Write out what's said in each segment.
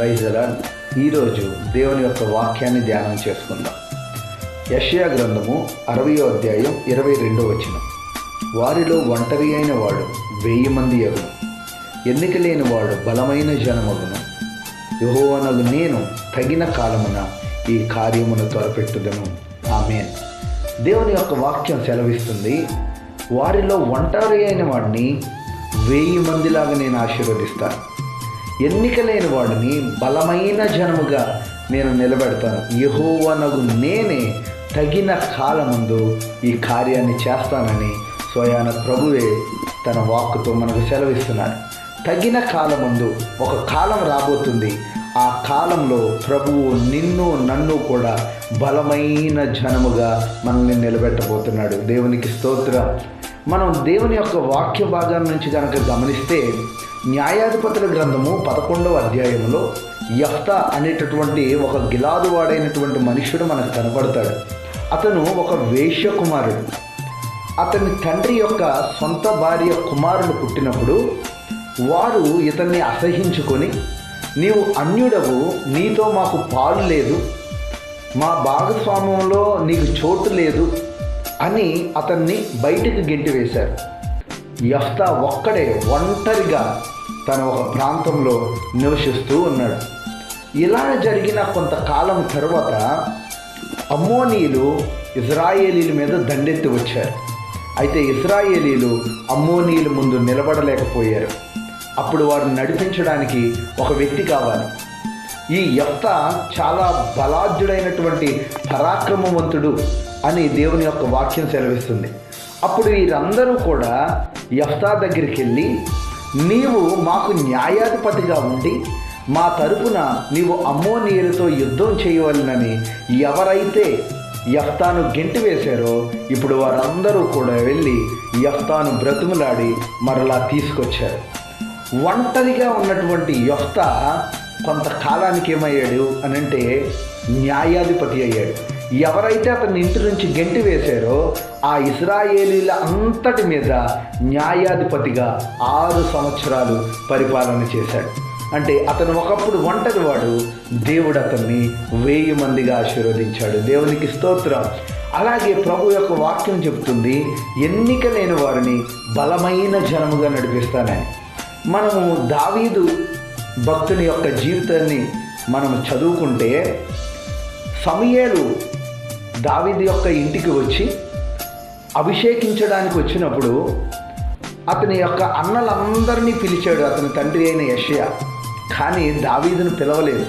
Praise the lord. ఈరోజు దేవుని యొక్క వాక్యాన్ని ధ్యానం చేసుకుందాం. యెషయా గ్రంథము 60వ అధ్యాయం 22వ వచనం. వారిలో ఒంటరి అయిన వాడు 1000 మంది అగును, ఎన్నిక లేని వాడు బలమైన జనమగును. యెహోవానగు నేను తగిన కాలమున ఈ కార్యమును త్వరపెట్టుదను. ఆమేన్. దేవుని యొక్క వాక్యం సెలవిస్తుంది, వారిలో ఒంటరి అయిన వాడిని 1000 మందిలాగా నేను ఆశీర్వదిస్తాను. ఎన్నిక లేని వాడిని బలమైన జనముగా నేను నిలబెడతాను. యెహోవానగు నేనే తగిన కాలమందు ఈ కార్యాన్ని చేస్తానని స్వయాన ప్రభువే తన వాక్కుతో మనకు సెలవిస్తున్నాడు. తగిన కాలమందు ఒక కాలం రాబోతుంది. ఆ కాలంలో ప్రభువు నిన్ను నన్ను కూడా బలమైన జనముగా మనల్ని నిలబెట్టబోతున్నాడు. దేవునికి స్తోత్రం. మనం దేవుని యొక్క వాక్య భాగం నుంచి కనుక గమనిస్తే, న్యాయాధిపతుల గ్రంథము 11వ అధ్యాయంలో యెఫ్తా అనేటటువంటి ఒక గిలాదు వాడైనటువంటి మనుష్యుడు మనకు కనబడతాడు. అతను ఒక వేశ్య కుమారుడు. అతని తండ్రి యొక్క సొంత భార్య కుమారుడు పుట్టినప్పుడు వారు ఇతన్ని అసహించుకొని, నీవు అన్యుడవు, నీతో మాకు పాలు లేదు, మా భాగస్వామ్యంలో నీకు చోటు లేదు అని అతన్ని బయటికి గెంటివేశారు. యెఫ్తా ఒక్కడే ఒంటరిగా తన ఒక ప్రాంతంలో నివసిస్తూ ఉన్నాడు. ఇలా జరిగిన కొంతకాలం తర్వాత అమ్మోనీయులు ఇజ్రాయేలీల మీద దండెత్తి వచ్చారు. అయితే ఇజ్రాయేలీలు అమ్మోనీయుల ముందు నిలబడలేకపోయారు. అప్పుడు వారిని నడిపించడానికి ఒక వ్యక్తి కావాలి. ఈ యెఫ్తా చాలా బలాఢ్యుడైనటువంటి పరాక్రమవంతుడు అని దేవుని యొక్క వాక్యం సెలవిస్తుంది. అప్పుడు వీరందరూ కూడా యెఫ్తా దగ్గరికి వెళ్ళి, నీవు మాకు న్యాయాధిపతిగా ఉండి మా తరపున నీవు అమ్మోనీయులతో యుద్ధం చేయవలనని ఎవరైతే యెఫ్తాను గెంటివేశారో, ఇప్పుడు వారందరూ కూడా వెళ్ళి యెఫ్తాను బ్రతిమలాడి మరలా తీసుకొచ్చారు. ఒంటరిగా ఉన్నటువంటి యెఫ్తా కొంతకాలానికి ఏమయ్యాడు అనంటే న్యాయాధిపతి అయ్యాడు. ఎవరైతే అతని ఇంటి నుంచి గెంటి వేశారో ఆ ఇశ్రాయేలీల అంతటి మీద న్యాయాధిపతిగా 6 సంవత్సరాలు పరిపాలన చేశాడు. అంటే అతను ఒకప్పుడు ఒంటరివాడు, దేవుడు అతన్ని 1000 మందిగా ఆశీర్వదించాడు. దేవునికి స్తోత్రం. అలాగే ప్రభు యొక్క వాక్యం చెబుతుంది, ఎన్నిక లేని వారిని బలమైన జనముగా నడిపిస్తానని. మనము దావీదు భక్తుని యొక్క జీవితాన్ని మనం చదువుకుంటే, సమూయేలు దావీదు యొక్క ఇంటికి వచ్చి అభిషేకించడానికి వచ్చినప్పుడు అతని యొక్క అన్నలందరినీ పిలిచాడు అతని తండ్రి అయిన యెషయా. కానీ దావీదును పిలవలేదు.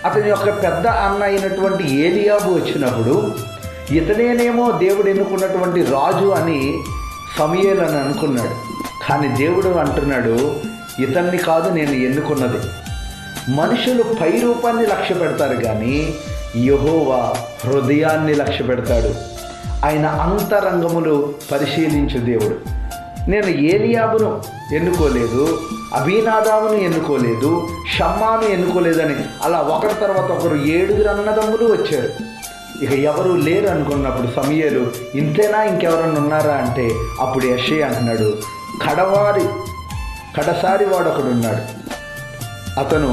అతని యొక్క పెద్ద అన్న అయినటువంటి ఏలీయాబు వచ్చినప్పుడు ఇతనేనేమో దేవుడు ఎన్నుకున్నటువంటి రాజు అని సమూయేలు అని అనుకున్నాడు. కానీ దేవుడు అంటున్నాడు, ఇతన్ని కాదు నేను ఎన్నుకున్నది. మనుషులు పై రూపాన్ని లక్ష్య పెడతారు, కానీ యెహోవా హృదయాన్ని లక్ష్య పెడతాడు. ఆయన అంతరంగములు పరిశీలించు దేవుడు. నేను ఏలీయాబును ఎన్నుకోలేదు, అబీనాదాబును ఎన్నుకోలేదు, షమ్మాను ఎన్నుకోలేదని అలా ఒకరి తర్వాత ఒకరు 7 అన్నదమ్ములు వచ్చారు. ఇక ఎవరు లేరు అనుకున్నప్పుడు సమూయేలు, ఇంతేనా, ఇంకెవరన్నా ఉన్నారా అంటే అప్పుడు యెషయా అంటున్నాడు, కడసారి వాడొకడు ఉన్నాడు. అతను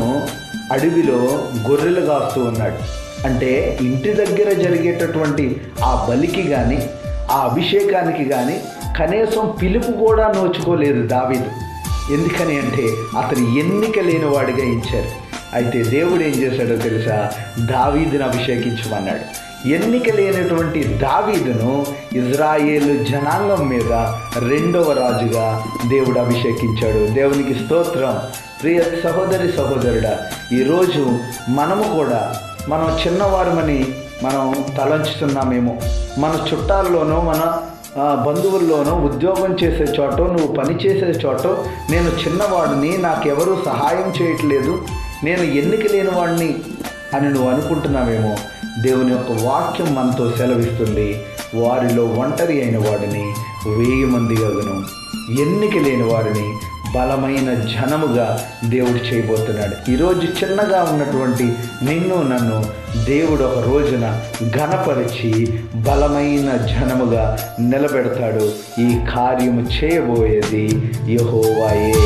అడవిలో గొర్రెలు కాస్తూ ఉన్నాడు. అంటే ఇంటి దగ్గర జరిగేటటువంటి ఆ బలికి కానీ ఆ అభిషేకానికి కానీ కనీసం పిలుపు కూడా నోచుకోలేదు దావీదు. ఎందుకని అంటే అతను ఎన్నిక లేని వాడిగా ఇచ్చారు. అయితే దేవుడు ఏం చేశాడో తెలుసా? దావీదును అభిషేకించమన్నాడు. ఎన్నిక లేనటువంటి దావీదును ఇజ్రాయేలు జనాంగం మీద 2వ రాజుగా దేవుడు అభిషేకించాడు. దేవునికి స్తోత్రం. ప్రియ సహోదరి సహోదరుడా, ఈరోజు మనము కూడా మనం చిన్నవారమని మనం తలంచుతున్నామేమో. మన చుట్టాల్లోనో మన బంధువుల్లోనో ఉద్యోగం చేసే చోట, నువ్వు పని చేసే చోట, నేను చిన్నవాడిని, నాకెవరూ సహాయం చేయట్లేదు, నేను ఎన్నిక లేని వాడిని అని నువ్వు అనుకుంటున్నావేమో. దేవుని యొక్క వాక్యం మనతో సెలవిస్తుంది, వారిలో ఒంటరి అయిన వాడిని 1000 మందిగాను, ఎన్నిక లేని వారిని బలమైన జనముగా దేవుడు చేయబోతున్నాడు. ఈరోజు చిన్నగా ఉన్నటువంటి నిన్ను నన్ను దేవుడు ఒక రోజున ఘనపరిచి బలమైన జనముగా నిలబెడతాడు. ఈ కార్యము చేయబోయేది యెహోవాయే.